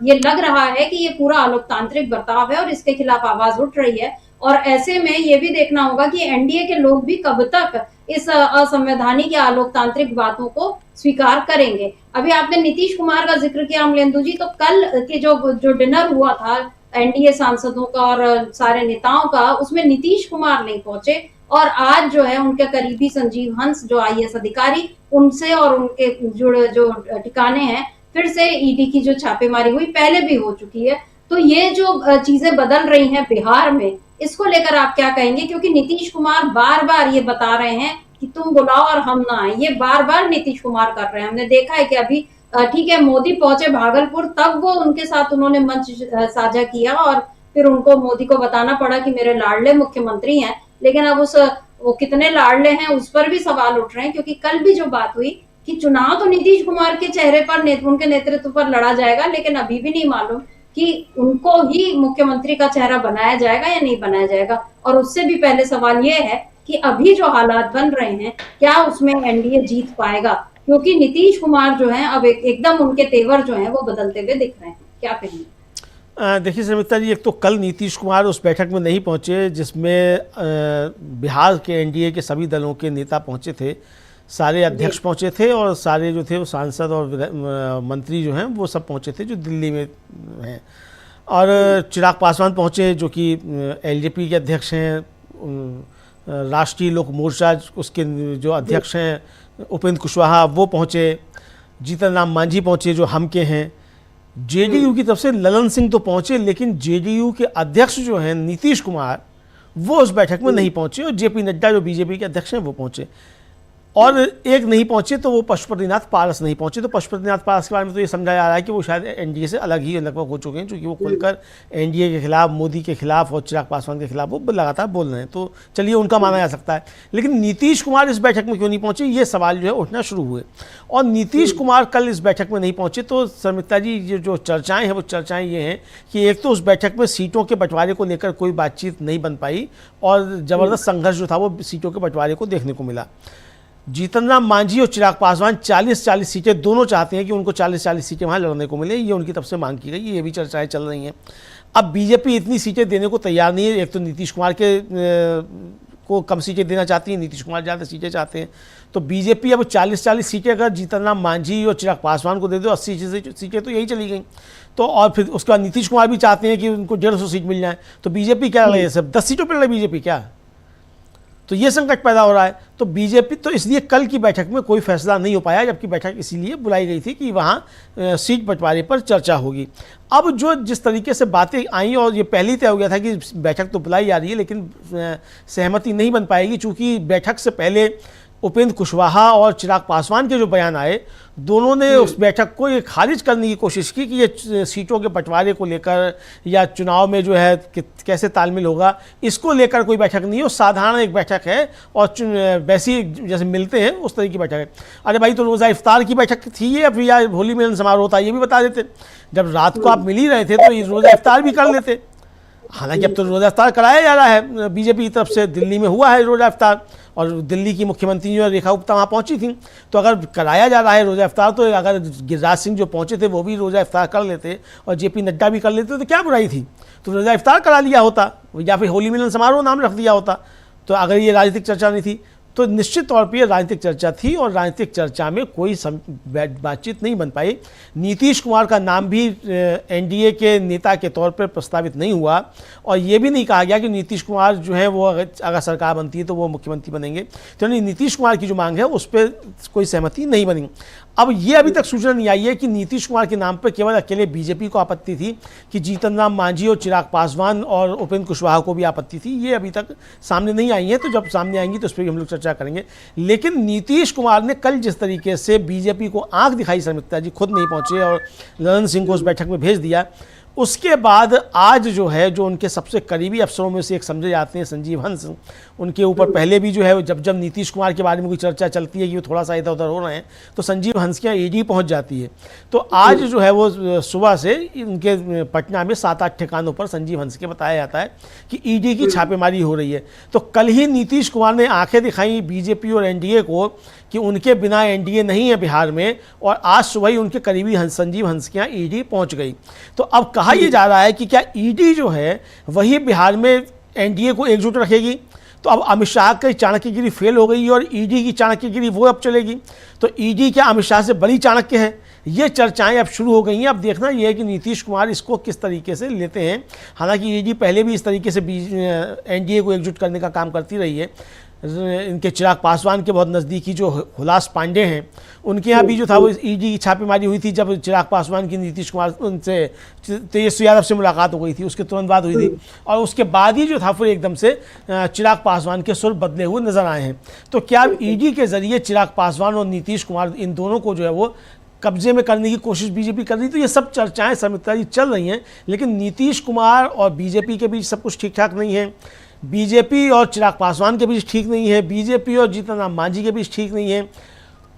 ये लग रहा है कि ये पूरा अलोकतांत्रिक बर्ताव है और इसके खिलाफ आवाज उठ रही है। और ऐसे में ये भी देखना होगा कि एनडीए के लोग भी कब तक इस असंवैधानिक या अलोकतांत्रिक बातों को स्वीकार करेंगे। अभी आपने नीतीश कुमार का जिक्र किया अमलेंदु जी, तो कल के जो डिनर हुआ था एनडीए सांसदों का और सारे नेताओं का, उसमें नीतीश कुमार नहीं पहुंचे और आज जो है उनके करीबी संजीव हंस जो आईएएस अधिकारी, उनसे और उनके जो ठिकाने हैं फिर से ईडी की जो छापेमारी हुई, पहले भी हो चुकी है। तो ये जो चीजें बदल रही हैं बिहार में, इसको लेकर आप क्या कहेंगे? क्योंकि नीतीश कुमार बार बार ये बता रहे हैं कि तुम बुलाओ और हम ना आए, ये बार बार नीतीश कुमार कर रहे हैं। हमने देखा है कि अभी ठीक है मोदी पहुंचे भागलपुर, तब वो उनके साथ उन्होंने मंच साझा किया और फिर उनको मोदी को बताना पड़ा कि मेरे लाडले मुख्यमंत्री हैं, लेकिन अब वो कितने लाडले हैं उस पर भी सवाल उठ रहे हैं। क्योंकि कल भी जो बात हुई कि चुनाव तो नीतीश कुमार के चेहरे पर, उनके नेतृत्व पर लड़ा जाएगा, लेकिन अभी भी नहीं मालूम कि उनको ही मुख्यमंत्री का चेहरा बनाया जाएगा या नहीं बनाया जाएगा। और उससे भी पहले सवाल ये है कि अभी जो हालात बन रहे हैं, क्या उसमें एनडीए जीत पाएगा? क्योंकि नीतीश कुमार जो है अब एकदम उनके तेवर जो है वो बदलते हुए दिख रहे हैं। क्या कहेंगे? देखिए समिता जी, एक तो कल नीतीश कुमार उस बैठक में नहीं पहुंचे जिसमें बिहार के एनडीए के सभी दलों के नेता पहुंचे थे, सारे अध्यक्ष पहुंचे थे और सारे जो थे वो सांसद और मंत्री जो हैं वो सब पहुंचे थे जो दिल्ली में हैं। और चिराग पासवान पहुंचे जो कि एलजेपी के अध्यक्ष हैं, राष्ट्रीय लोक मोर्चा उसके जो अध्यक्ष हैं उपेंद्र कुशवाहा वो पहुंचे, जीतन राम मांझी पहुंचे जो हम के हैं, जेडीयू की तरफ से ललन सिंह तो पहुंचे, लेकिन जेडीयू के अध्यक्ष जो हैं नीतीश कुमार वो उस बैठक में नहीं पहुंचे और जेपी नड्डा जो बीजेपी के अध्यक्ष हैं वो पहुंचे। और एक नहीं पहुंचे तो वो पशुपतिनाथ पारस नहीं पहुंचे। तो पशुपतिनाथ पारस के बारे में तो ये समझा जा रहा है कि वो शायद एनडीए से अलग ही लगभग हो चुके हैं, क्योंकि वो खुलकर एनडीए के खिलाफ, मोदी के खिलाफ और चिराग पासवान के खिलाफ वो लगातार बोल रहे हैं। तो चलिए उनका माना जा सकता है, लेकिन नीतीश कुमार इस बैठक में क्यों नहीं पहुंचे, ये सवाल जो है उठना शुरू हुए। और नीतीश कुमार कल इस बैठक में नहीं पहुंचे तो शर्मिष्ठा जी ये जो चर्चाएँ हैं वो चर्चाएँ ये हैं कि एक तो उस बैठक में सीटों के बंटवारे को लेकर कोई बातचीत नहीं बन पाई और ज़बरदस्त संघर्ष जो था वो सीटों के बंटवारे को देखने को मिला। जीतन राम मांझी और चिराग पासवान 40-40 सीटें दोनों चाहते हैं कि उनको 40-40 सीटें वहाँ लड़ने को मिले, ये उनकी तरफ से मांग की गई, ये भी चर्चाएं चल रही हैं। अब बीजेपी इतनी सीटें देने को तैयार नहीं है, एक तो नीतीश कुमार को कम सीटें देना चाहती है, नीतीश कुमार ज़्यादा सीटें चाहते हैं। तो बीजेपी अब 40-40 सीटें अगर जीतन राम मांझी और चिराग पासवान को दे दो, 80 सीटें तो यही चली गई। तो और फिर उसके बाद नीतीश कुमार भी चाहते हैं कि उनको 150 सीट मिल जाए, तो बीजेपी क्या लड़ रही है, सब 10 सीटों पर लड़ रही बीजेपी क्या? तो ये संकट पैदा हो रहा है। तो बीजेपी तो इसलिए कल की बैठक में कोई फैसला नहीं हो पाया, जबकि बैठक इसीलिए बुलाई गई थी कि वहाँ सीट बंटवारे पर चर्चा होगी। अब जो जिस तरीके से बातें आई और ये पहले ही तय हो गया था कि बैठक तो बुलाई जा रही है लेकिन सहमति नहीं बन पाएगी, चूँकि बैठक से पहले उपेंद्र कुशवाहा और चिराग पासवान के जो बयान आए, दोनों ने उस बैठक को ये खारिज करने की कोशिश की कि ये सीटों के बंटवारे को लेकर या चुनाव में जो है कि कैसे तालमेल होगा, इसको लेकर कोई बैठक नहीं है, साधारण एक बैठक है और वैसी जैसे मिलते हैं उस तरह की बैठक है। अरे भाई, तो रोज़ा इफ्तार की बैठक थी ये, अब या होली मिलन समारोह होता है, ये भी बता देते। जब रात को आप मिल ही रहे थे तो ये रोज़ा इफ्तार भी कर लेते। हालांकि अब तो रोज़ा इफ्तार कराया जा रहा है बीजेपी की तरफ से, दिल्ली में हुआ है रोज़ा इफ्तार और दिल्ली की मुख्यमंत्री जो रेखा गुप्ता वहाँ पहुँची थी। तो अगर कराया जा रहा है रोज़ा इफ्तार, तो अगर गिरिराज सिंह जो पहुँचे थे वो भी रोज़ा इफ्तार कर लेते और जेपी नड्डा भी कर लेते तो क्या बुराई थी? तो रोज़ा इफ्तार करा लिया होता या फिर होली मिलन समारोह नाम रख दिया होता, तो अगर ये राजनीतिक चर्चा नहीं थी। तो निश्चित तौर पर राजनीतिक चर्चा थी और राजनीतिक चर्चा में कोई बातचीत नहीं बन पाई। नीतीश कुमार का नाम भी एनडीए के नेता के तौर पर प्रस्तावित नहीं हुआ और ये भी नहीं कहा गया कि नीतीश कुमार जो है वो अगर सरकार बनती है तो वो मुख्यमंत्री बनेंगे। तो नीतीश कुमार की जो मांग है उस पर कोई सहमति नहीं बनी। अब ये अभी तक सूचना नहीं आई है कि नीतीश कुमार के नाम पर केवल अकेले बीजेपी को आपत्ति थी कि जीतन राम मांझी और चिराग पासवान और उपेंद्र कुशवाहा को भी आपत्ति थी। ये अभी तक सामने नहीं आई है, तो जब सामने आएंगी तो उस पर भी हम लोग चर्चा करेंगे। लेकिन नीतीश कुमार ने कल जिस तरीके से बीजेपी को आंख दिखाई, शर्मिष्ठा जी खुद नहीं पहुंचे और ललन सिंह को उस बैठक में भेज दिया, उसके बाद आज जो है जो उनके सबसे करीबी अफसरों में से एक समझे जाते हैं संजीव हंस, उनके ऊपर पहले भी जो है जब नीतीश कुमार के बारे में कोई चर्चा चलती है कि वो थोड़ा सा इधर उधर हो रहे हैं तो संजीव हंस के यहाँ ईडी पहुंच जाती है। तो आज जो है वो सुबह से उनके पटना में 7-8 ठिकानों पर संजीव हंस के बताया जाता है कि ईडी की छापेमारी हो रही है। तो कल ही नीतीश कुमार ने आंखें दिखाई बीजेपी और एनडीए को कि उनके बिना एनडीए नहीं है बिहार में, और आज सुबह ही उनके करीबी संजीव हंस के यहाँ ईडी पहुंच गई। तो अब कहा यह जा रहा है कि क्या ईडी जो है वही बिहार में एनडीए को एकजुट रखेगी। तो अब अमित शाह की चाणक्यगिरी फेल हो गई और ईडी की चाणक्यगिरी वो अब चलेगी। तो ईडी क्या अमित शाह से बड़ी चाणक्य है, ये चर्चाएं अब शुरू हो गई हैं। अब देखना यह है कि नीतीश कुमार इसको किस तरीके से लेते हैं। हालांकि ईडी पहले भी इस तरीके से एनडीए को एकजुट करने का काम करती रही है। इनके चिराग पासवान के बहुत नज़दीकी जो हुलास पांडे हैं उनके यहाँ भी जो था वो ईडी की छापेमारी हुई थी जब चिराग पासवान की नीतीश कुमार उनसे तेजस्वी यादव से मुलाकात हो गई थी, उसके तुरंत बाद हुई थी। और उसके बाद ही जो था फिर एकदम से चिराग पासवान के सुर बदले हुए नजर आए हैं। तो क्या ईडी के जरिए चिराग पासवान और नीतीश कुमार इन दोनों को जो है वो कब्जे में करने की कोशिश बीजेपी कर रही? तो ये सब चर्चाएं शर्मिष्ठा जी चल रही हैं, लेकिन नीतीश कुमार और बीजेपी के बीच सब कुछ ठीक ठाक नहीं है, बीजेपी और चिराग पासवान के बीच ठीक नहीं है, बीजेपी और जीतन राम मांझी के बीच ठीक नहीं है,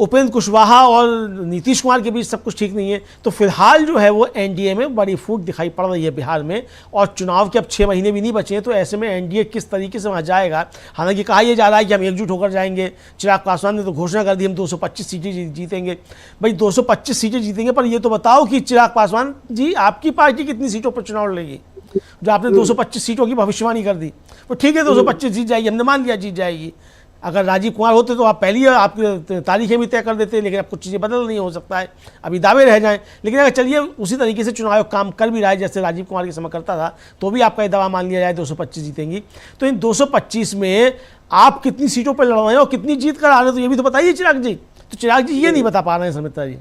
उपेंद्र कुशवाहा और नीतीश कुमार के बीच सब कुछ ठीक नहीं है। तो फिलहाल जो है वो एनडीए में बड़ी फूट दिखाई पड़ रही है बिहार में, और चुनाव के अब 6 महीने भी नहीं बचे हैं। तो ऐसे में एनडीए किस तरीके से वहाँ जाएगा। हालांकि कहा यह जा रहा है कि हम एकजुट होकर जाएंगे। चिराग पासवान ने तो घोषणा कर दी हम 225 सीटें जीतेंगे। भाई 225 सीटें जीतेंगे, पर ये तो बताओ कि चिराग पासवान जी आपकी पार्टी कितनी सीटों पर चुनाव लड़ेगी? जो आपने 225 सीटों की भविष्यवाणी कर दी, तो ठीक है 225 जीत जाएगी, हमने मान लिया जीत जाएगी। अगर राजीव कुमार होते तो आप पहले ही आपकी तारीखें भी तय कर देते, लेकिन अब कुछ चीज़ें बदल नहीं हो सकता है, अभी दावे रह जाएं। लेकिन अगर चलिए उसी तरीके से चुनाव आयोग काम कर भी रहा है जैसे राजीव कुमार के समय करता था, तो भी आपका ये दावा मान लिया जाए 225 जीतेंगी। तो इन 225 में आप कितनी सीटों पर लड़ रहे हैं और कितनी जीत कर आ रहे हैं, तो ये भी तो बताइए चिराग जी। तो चिराग जी ये नहीं बता पा रहे हैं शर्मिष्ठा जी।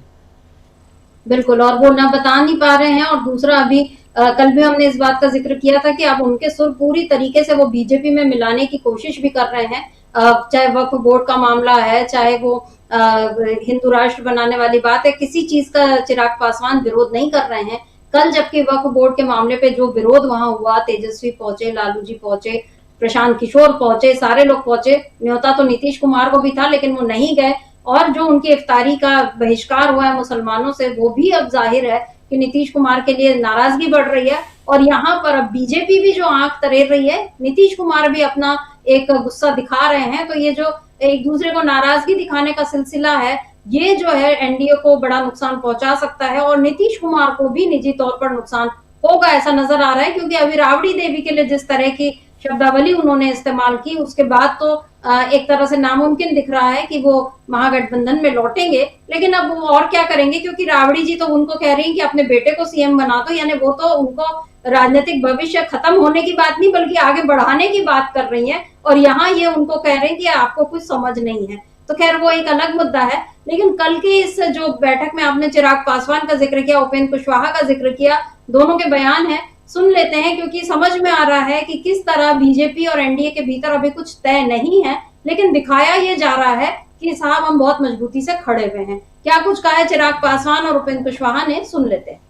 बिल्कुल, और वो ना बता नहीं पा रहे हैं। और दूसरा, अभी कल भी हमने इस बात का जिक्र किया था कि अब उनके सुर पूरी तरीके से वो बीजेपी में मिलाने की कोशिश भी कर रहे हैं। चाहे वक्फ बोर्ड का मामला है, चाहे वो हिंदू राष्ट्र बनाने वाली बात है, किसी चीज का चिराग पासवान विरोध नहीं कर रहे हैं। कल जबकि वक्फ बोर्ड के मामले पे जो विरोध वहां हुआ, तेजस्वी पहुंचे, लालू जी पहुंचे, प्रशांत किशोर पहुंचे, सारे लोग पहुंचे। न्योता तो नीतीश कुमार को भी था लेकिन वो नहीं गए। और जो उनकी इफ्तारी का बहिष्कार हुआ है मुसलमानों से, वो भी अब जाहिर है कि नीतीश कुमार के लिए नाराजगी बढ़ रही है। और यहाँ पर अब बीजेपी भी जो आंख तरेर रही है, नीतीश कुमार भी अपना एक गुस्सा दिखा रहे हैं। तो ये जो एक दूसरे को नाराजगी दिखाने का सिलसिला है, ये जो है एनडीए को बड़ा नुकसान पहुंचा सकता है और नीतीश कुमार को भी निजी तौर पर नुकसान होगा ऐसा नजर आ रहा है। क्योंकि अभी राबड़ी देवी के लिए जिस तरह की शब्दावली उन्होंने इस्तेमाल की, उसके बाद तो एक तरह से नामुमकिन दिख रहा है कि वो महागठबंधन में लौटेंगे। लेकिन अब वो और क्या करेंगे, क्योंकि राबड़ी जी तो उनको कह रही हैं कि अपने बेटे को सीएम बना दो। यानी वो तो उनको राजनीतिक भविष्य खत्म होने की बात नहीं बल्कि आगे बढ़ाने की बात कर रही हैं। और यहाँ ये उनको कह रहे हैं कि आपको कुछ समझ नहीं है। तो खैर वो एक अलग मुद्दा है। लेकिन कल की इस जो बैठक में आपने चिराग पासवान का जिक्र किया, उपेंद्र कुशवाहा का जिक्र किया, दोनों के बयान है, सुन लेते हैं। क्योंकि समझ में आ रहा है कि किस तरह बीजेपी और एनडीए के भीतर अभी कुछ तय नहीं है, लेकिन दिखाया ये जा रहा है कि साहब हम बहुत मजबूती से खड़े हुए हैं। क्या कुछ कहा है चिराग पासवान और उपेंद्र कुशवाहा ने, सुन लेते हैं।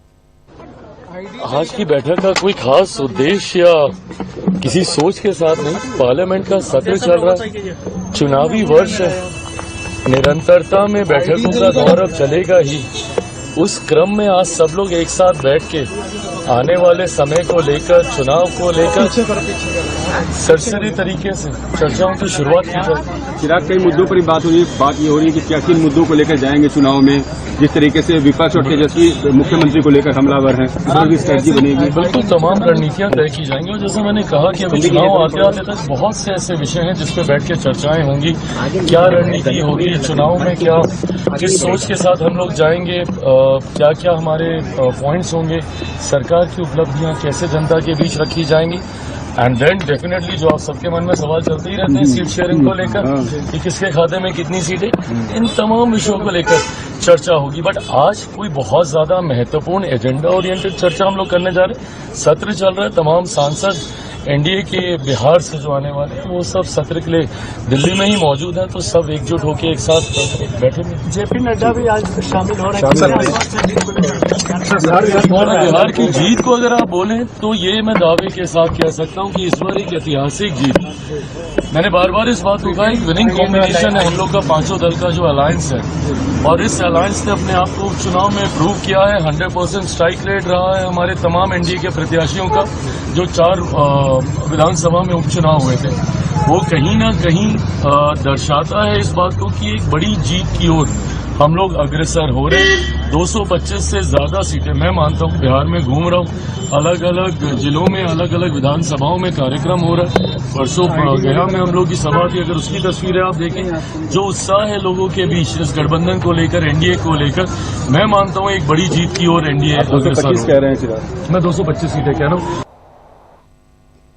आज की बैठक का कोई खास उद्देश्य या किसी सोच के साथ नहीं, पार्लियामेंट का सत्र चल रहा है, चुनावी वर्ष है, निरंतरता में बैठकों का दौर अब चलेगा ही। उस क्रम में आज सब लोग एक साथ बैठ के आने वाले समय को लेकर, चुनाव को लेकर सरसरी तरीके से चर्चाओं की शुरुआत की जाए। चिराग, कई मुद्दों पर बात हो रही है, बात ये हो रही है कि क्या किन मुद्दों को लेकर जाएंगे चुनाव में, जिस तरीके से विपक्ष और तेजस्वी मुख्यमंत्री को लेकर हमलावर हैं, इस पर भी स्ट्रेटजी बनेगी? बिल्कुल तमाम रणनीतियां तय की जाएंगी और जैसे मैंने कहा कि अभी चुनाव आते आते तक बहुत से ऐसे विषय हैं जिस पे बैठ के चर्चाएं होंगी। क्या रणनीति होगी चुनाव में, क्या किस सोच के साथ हम लोग जाएंगे, क्या क्या हमारे पॉइंट्स होंगे, सरकार की उपलब्धियां कैसे जनता के बीच रखी जाएंगी। एंड देन डेफिनेटली जो आप सबके मन में सवाल चलते ही रहते हैं सीट शेयरिंग को लेकर कि किसके खाते में कितनी सीटें, इन तमाम विषयों को लेकर चर्चा होगी। बट आज कोई बहुत ज्यादा महत्वपूर्ण एजेंडा ओरिएंटेड चर्चा हम लोग करने जा रहे हैं। सत्र चल रहा है, तमाम सांसद एनडीए के बिहार से जो आने वाले हैं वो सब सत्र के लिए दिल्ली में ही मौजूद हैं, तो सब एकजुट होकर एक साथ बैठेंगे। जेपी नड्डा भी आज शामिल हो रहे और बिहार की जीत को अगर आप बोलें तो ये मैं दावे के साथ कह सकता हूं कि इस बार एक ऐतिहासिक जीत। मैंने बार बार इस बात को कहा, एक विनिंग कॉम्बिनेशन है हम लोग का, पांचों दल का जो अलायंस है, और इस अलायंस ने अपने आप को उपचुनाव में प्रूव किया है। 100% स्ट्राइक रेट रहा है हमारे तमाम एनडीए के प्रत्याशियों का। जो 4 विधानसभा में उपचुनाव हुए थे वो कहीं ना कहीं दर्शाता है इस बात को कि एक बड़ी जीत की ओर हम लोग अग्रसर हो रहे हैं। 225 से ज्यादा सीटें मैं मानता हूं, बिहार में घूम रहा हूं, अलग अलग जिलों में अलग अलग विधानसभाओं में कार्यक्रम हो रहा है। परसों गया में हम लोग की सभा थी, अगर उसकी तस्वीरें आप देखें, जो उत्साह है लोगों के बीच इस गठबंधन को लेकर, एनडीए को लेकर, मैं मानता हूं एक बड़ी जीत की ओर एनडीए अग्रसर कह रहे हैं, मैं 225 सीटें कह रहा हूँ।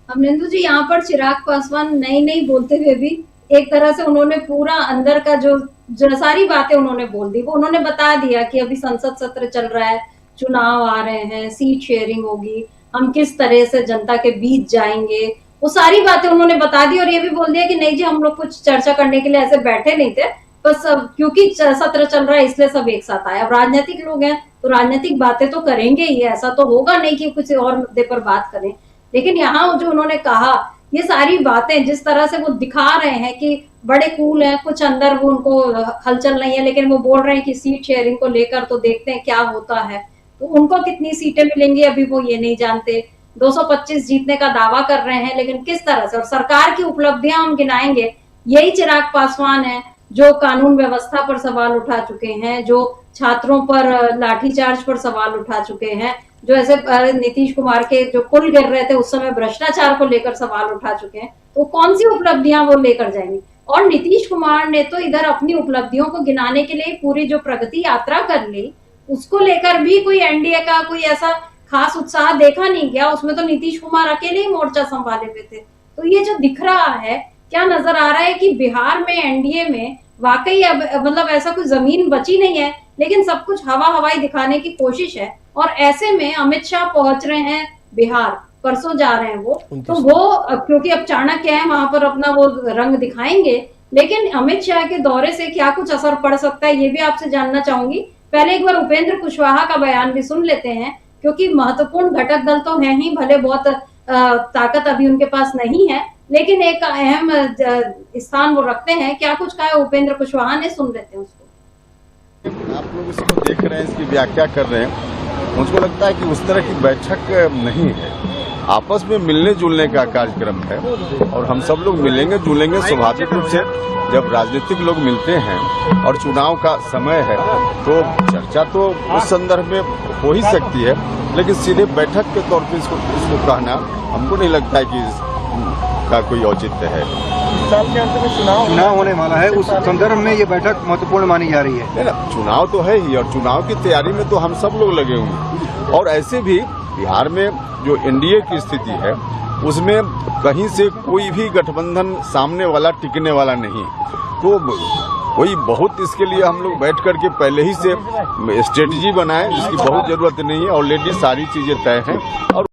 अमरिंदु जी, यहाँ पर चिराग पासवान नई बोलते हुए भी एक तरह से उन्होंने पूरा अंदर का जो सारी बातें उन्होंने बोल दी। वो उन्होंने बता दिया कि अभी संसद सत्र चल रहा है, चुनाव आ रहे हैं, सीट शेयरिंग होगी, हम किस तरह से जनता के बीच जाएंगे, वो सारी बातें उन्होंने बता दी। और ये भी बोल दिया कि नहीं जी, हम लोग कुछ चर्चा करने के लिए ऐसे बैठे नहीं थे, बस क्योंकि सत्र चल रहा है इसलिए सब एक साथ आए। अब राजनीतिक लोग हैं तो राजनीतिक बातें तो करेंगे ही, ऐसा तो होगा नहीं कि कुछ और मुद्दे पर बात करें। लेकिन यहाँ जो उन्होंने कहा, ये सारी बातें जिस तरह से वो दिखा रहे हैं कि बड़े कूल हैं, कुछ अंदर वो उनको हलचल नहीं है, लेकिन वो बोल रहे हैं कि सीट शेयरिंग को लेकर तो देखते हैं क्या होता है, तो उनको कितनी सीटें मिलेंगी अभी वो ये नहीं जानते। 225 जीतने का दावा कर रहे हैं, लेकिन किस तरह से, और सरकार की उपलब्धियां हम गिनाएंगे, यही चिराग पासवान है जो कानून व्यवस्था पर सवाल उठा चुके हैं, जो छात्रों पर लाठीचार्ज पर सवाल उठा चुके हैं, जो ऐसे नीतीश कुमार के जो पुल गिर रहे थे उस समय भ्रष्टाचार को लेकर सवाल उठा चुके हैं। तो कौन सी उपलब्धियां वो लेकर जाएंगे? और नीतीश कुमार ने तो इधर अपनी उपलब्धियों को गिनाने के लिए पूरी जो प्रगति यात्रा कर ली, उसको लेकर भी कोई एनडीए का कोई ऐसा खास उत्साह देखा नहीं गया। उसमें तो नीतीश कुमार अकेले ही मोर्चा संभाले हुए थे। तो ये जो दिख रहा है, क्या नजर आ रहा है कि बिहार में एनडीए में वाकई अब मतलब ऐसा कोई जमीन बची नहीं है, लेकिन सब कुछ हवाई दिखाने की कोशिश है। और ऐसे में अमित शाह पहुंच रहे हैं बिहार, परसों जा रहे हैं वो, तो वो क्योंकि अब चाणक्य है वहां पर अपना वो रंग दिखाएंगे। लेकिन अमित शाह के दौरे से क्या कुछ असर पड़ सकता है, ये भी आपसे जानना चाहूंगी। पहले एक बार उपेंद्र कुशवाहा का बयान भी सुन लेते हैं, क्योंकि महत्वपूर्ण घटक दल तो है ही, भले बहुत ताकत अभी उनके पास नहीं है, लेकिन एक अहम स्थान वो रखते हैं। क्या कुछ कहा है उपेंद्र कुशवाहा ने, सुन लेते हैं उसको। आप लोग इसको देख रहे हैं, इसकी व्याख्या कर रहे हैं, मुझको लगता है कि उस तरह की बैठक नहीं है, आपस में मिलने जुलने का कार्यक्रम है। और हम सब लोग मिलेंगे जुलेंगे स्वाभाविक रूप से। जब राजनीतिक लोग मिलते हैं और चुनाव का समय है तो चर्चा तो उस संदर्भ में हो ही सकती है, लेकिन सीधे बैठक के तौर पर इसको कहना हमको नहीं लगता है कि इसका कोई औचित्य है। साल के अंत में चुनाव होने वाला है, उस संदर्भ में ये बैठक महत्वपूर्ण मानी जा रही है। ना, चुनाव तो है ही, और चुनाव की तैयारी में तो हम सब लोग लगे हुए। और ऐसे भी बिहार में जो एनडीए की स्थिति है उसमें कहीं से कोई भी गठबंधन सामने वाला टिकने वाला नहीं, तो कोई बहुत इसके लिए हम लोग बैठ करके पहले ही से स्ट्रेटजी बनाए, जिसकी बहुत जरूरत नहीं है। ऑलरेडी सारी चीजें तय हैं। और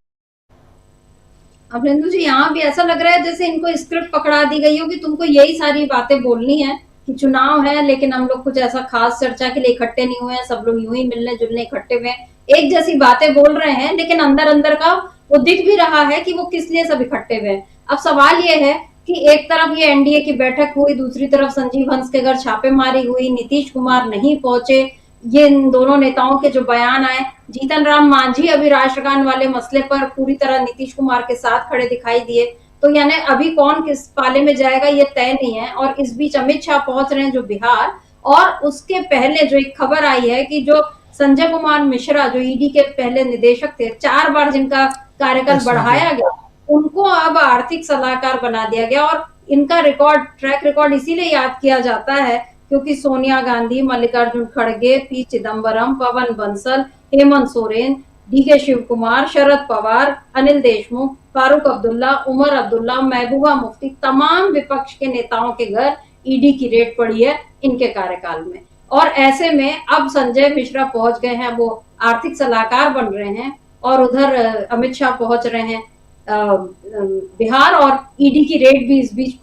अमरिंदु जी, यहाँ भी ऐसा लग रहा है जैसे इनको स्क्रिप्ट पकड़ा दी गई हो कि तुमको यही सारी बातें बोलनी है कि चुनाव है, लेकिन हम लोग कुछ ऐसा खास चर्चा के लिए इकट्ठे नहीं हुए हैं, सब लोग यूं ही मिलने जुलने इकट्ठे हुए हैं, एक जैसी बातें बोल रहे हैं, लेकिन अंदर अंदर का वो दिख भी रहा है कि वो किस लिए सब इकट्ठे हुए हैं। अब सवाल ये है कि एक तरफ ये एनडीए की बैठक हुई, दूसरी तरफ संजीव हंस के घर छापेमारी हुई, नीतीश कुमार नहीं पहुंचे, ये इन दोनों नेताओं के जो बयान आए, जीतन राम मांझी अभी राष्ट्रगान वाले मसले पर पूरी तरह नीतीश कुमार के साथ खड़े दिखाई दिए। तो यानी अभी कौन किस पाले में जाएगा ये तय नहीं है। और इस बीच अमित शाह पहुंच रहे हैं जो बिहार, और उसके पहले जो एक खबर आई है कि जो संजय कुमार मिश्रा जो ईडी के पहले निदेशक थे, 4 बार जिनका कार्यकाल बढ़ाया गया, उनको अब आर्थिक सलाहकार बना दिया गया। और इनका ट्रैक रिकॉर्ड इसीलिए याद किया जाता है क्योंकि सोनिया गांधी, मल्लिकार्जुन खड़गे, पी चिदम्बरम, पवन बंसल, हेमंत सोरेन, डीके शिव कुमार, शरद पवार, अनिल देशमुख, फारूक अब्दुल्ला, उमर अब्दुल्ला, महबूबा मुफ्ती, तमाम विपक्ष के नेताओं के घर ईडी की रेड पड़ी है इनके कार्यकाल में। और ऐसे में अब संजय मिश्रा पहुंच गए हैं, वो आर्थिक सलाहकार बन रहे हैं और उधर अमित शाह पहुंच रहे हैं बिहार, और ईडी की रेड भी इस बीच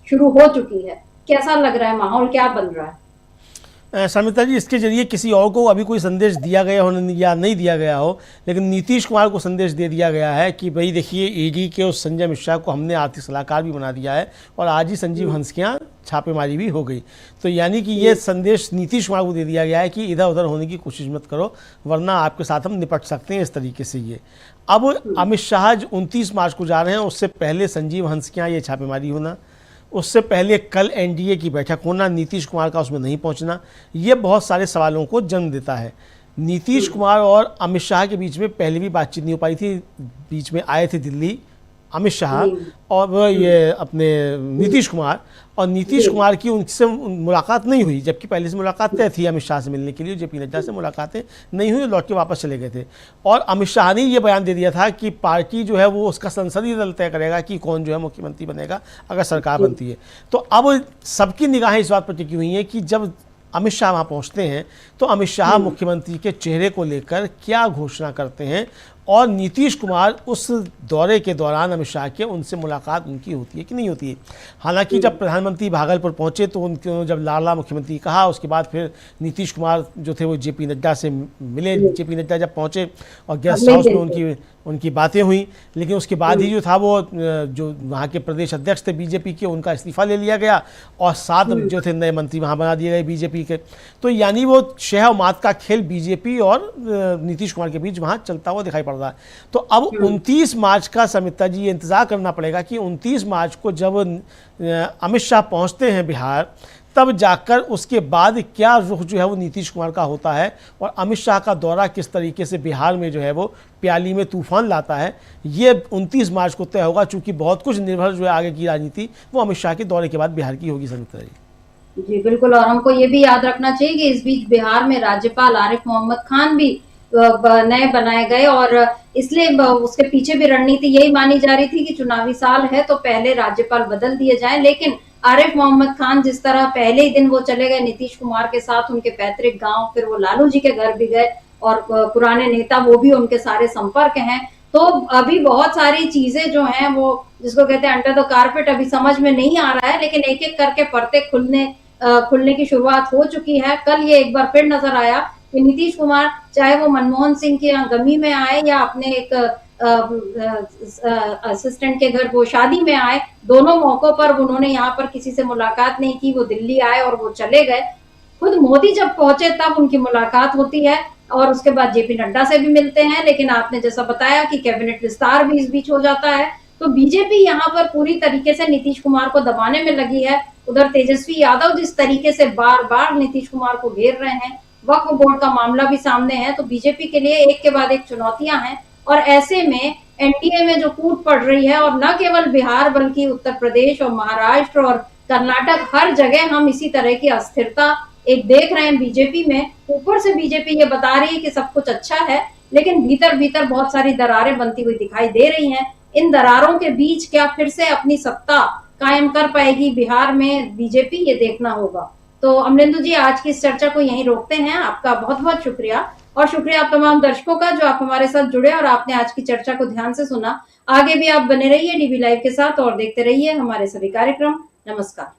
शुरू हो चुकी है। कैसा लग रहा है माहौल, क्या बन रहा है? शर्मिष्ठा जी, इसके जरिए किसी और को अभी कोई संदेश दिया गया हो या नहीं दिया गया हो, लेकिन नीतीश कुमार को संदेश दे दिया गया है कि भाई देखिए, ईडी के उस संजय मिश्रा को हमने आर्थिक सलाहकार भी बना दिया है और आज ही संजीव हंस के यहाँ छापेमारी भी हो गई। तो यानी कि ये संदेश नीतीश कुमार को दे दिया गया है कि इधर उधर होने की कोशिश मत करो, वरना आपके साथ हम निपट सकते हैं इस तरीके से। ये अब अमित शाह 29 मार्च को जा रहे हैं, उससे पहले संजीव हंस के यहाँ ये छापेमारी होना, उससे पहले कल एनडीए की बैठक होना, नीतीश कुमार का उसमें नहीं पहुंचना, ये बहुत सारे सवालों को जन्म देता है। नीतीश कुमार और अमित शाह के बीच में पहले भी बातचीत नहीं हो पाई थी, बीच में आए थे दिल्ली अमित शाह और ये अपने नीतीश कुमार, और नीतीश कुमार की उनसे मुलाकात नहीं हुई, जबकि पहले से मुलाकात तय थी अमित शाह से मिलने के लिए। जेपी नड्डा से मुलाकातें नहीं हुई, लौट के वापस चले गए थे। और अमित शाह ने ये बयान दे दिया था कि पार्टी जो है वो उसका संसदीय दल तय करेगा कि कौन जो है मुख्यमंत्री बनेगा अगर सरकार बनती है। तो अब सबकी निगाहें इस बात पर टिकी हुई हैं कि जब अमित शाह वहाँ पहुँचते हैं तो अमित शाह मुख्यमंत्री के चेहरे को लेकर क्या घोषणा करते हैं, और नीतीश कुमार उस दौरे के दौरान अमित शाह के उनसे मुलाकात उनकी होती है कि नहीं होती है। हालांकि जब प्रधानमंत्री भागलपुर पहुंचे तो उनको जब लाडला मुख्यमंत्री कहा, उसके बाद फिर नीतीश कुमार जो थे वो जेपी नड्डा से मिले। जेपी नड्डा जब पहुंचे और गेस्ट हाउस में उनकी बातें हुई, लेकिन उसके बाद ही जो था वो जो वहाँ के प्रदेश अध्यक्ष थे बीजेपी के, उनका इस्तीफा ले लिया गया और 7 जो थे नए मंत्री वहाँ बना दिए गए बीजेपी के। तो यानी वो शह और मात का खेल बीजेपी और नीतीश कुमार के बीच वहाँ चलता हुआ दिखाई पड़ रहा है। तो अब 29 मार्च का शर्मिष्ठा जी ये इंतजार करना पड़ेगा कि 29 मार्च को जब अमित शाह पहुँचते हैं बिहार, तब जाकर उसके बाद क्या रुख जो है वो नीतीश कुमार का होता है, और अमित शाह का दौरा किस तरीके से बिहार में जो है वो प्याली में तूफान लाता है, ये 29 मार्च को तय होगा। चूंकि बहुत कुछ निर्भर जो है आगे की राजनीति वो अमित शाह के दौरे के बाद बिहार की होगी। शर्मिष्ठा जी बिल्कुल, और हमको ये भी याद रखना चाहिए कि इस बीच बिहार में राज्यपाल आरिफ मोहम्मद खान भी नए बनाए गए, और इसलिए उसके पीछे भी रणनीति यही मानी जा रही थी कि चुनावी साल है तो पहले राज्यपाल बदल दिए जाएं। लेकिन आरिफ मोहम्मद खान जिस तरह पहले ही दिन वो चले गए नीतीश कुमार के साथ उनके पैतृक गांव, फिर वो लालू जी के घर भी गए, और पुराने नेता वो भी उनके सारे संपर्क हैं। तो अभी बहुत सारी चीजें जो हैं वो जिसको कहते हैं अंडर द कारपेट अभी समझ में नहीं आ रहा है, लेकिन एक एक करके परतें खुलने की शुरुआत हो चुकी है। कल ये एक बार फिर नजर आया कि नीतीश कुमार चाहे वो मनमोहन सिंह के यहाँ गमी में आए या अपने एक असिस्टेंट के घर वो शादी में आए, दोनों मौकों पर उन्होंने यहाँ पर किसी से मुलाकात नहीं की। वो दिल्ली आए और वो चले गए। खुद मोदी जब पहुंचे तब उनकी मुलाकात होती है, और उसके बाद जेपी नड्डा से भी मिलते हैं। लेकिन आपने जैसा बताया कि कैबिनेट विस्तार भी इस बीच हो जाता है। तो बीजेपी यहाँ पर पूरी तरीके से नीतीश कुमार को दबाने में लगी है। उधर तेजस्वी यादव जिस तरीके से बार बार नीतीश कुमार को घेर रहे हैं, वक्फ बोर्ड का मामला भी सामने है। तो बीजेपी के लिए एक के बाद एक चुनौतियां हैं, और ऐसे में एनडीए में जो कूद पड़ रही है, और न केवल बिहार बल्कि उत्तर प्रदेश और महाराष्ट्र और कर्नाटक, हर जगह हम इसी तरह की अस्थिरता एक देख रहे हैं बीजेपी में। ऊपर से बीजेपी ये बता रही है कि सब कुछ अच्छा है, लेकिन भीतर भीतर बहुत सारी दरारें बनती हुई दिखाई दे रही हैं। इन दरारों के बीच क्या फिर से अपनी सत्ता कायम कर पाएगी बिहार में बीजेपी, ये देखना होगा। तो अमरेंदु जी, आज की इस चर्चा को यहीं रोकते हैं। आपका बहुत बहुत शुक्रिया, और शुक्रिया आप तमाम दर्शकों का जो आप हमारे साथ जुड़े और आपने आज की चर्चा को ध्यान से सुना। आगे भी आप बने रहिए डीबी लाइव के साथ और देखते रहिए हमारे सभी कार्यक्रम। नमस्कार।